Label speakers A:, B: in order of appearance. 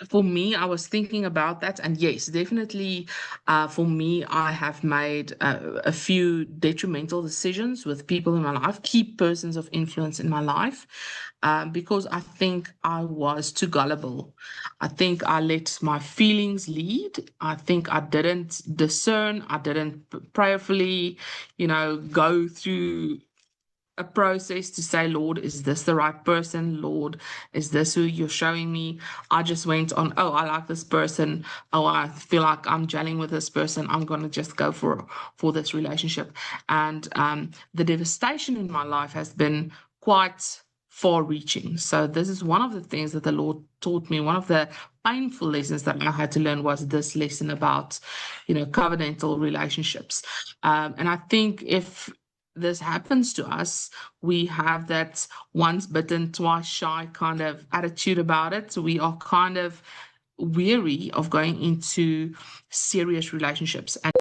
A: For me, I was thinking about that, and yes, definitely, for me, I have made a few detrimental decisions with people in my life, key persons of influence in my life, because I think I was too gullible. I think I let my feelings lead. I think I didn't discern. I didn't prayerfully, go through a process to say, Lord, is this the right person? Lord, is this who you're showing me? I just went on, oh, I like this person. Oh, I feel like I'm gelling with this person. I'm gonna just go for this relationship. And the devastation in my life has been quite far reaching. So this is one of the things that the Lord taught me. One of the painful lessons that I had to learn was this lesson about, covenantal relationships. And I think if this happens to us, we have that once bitten, twice shy kind of attitude about it. So we are kind of weary of going into serious relationships. And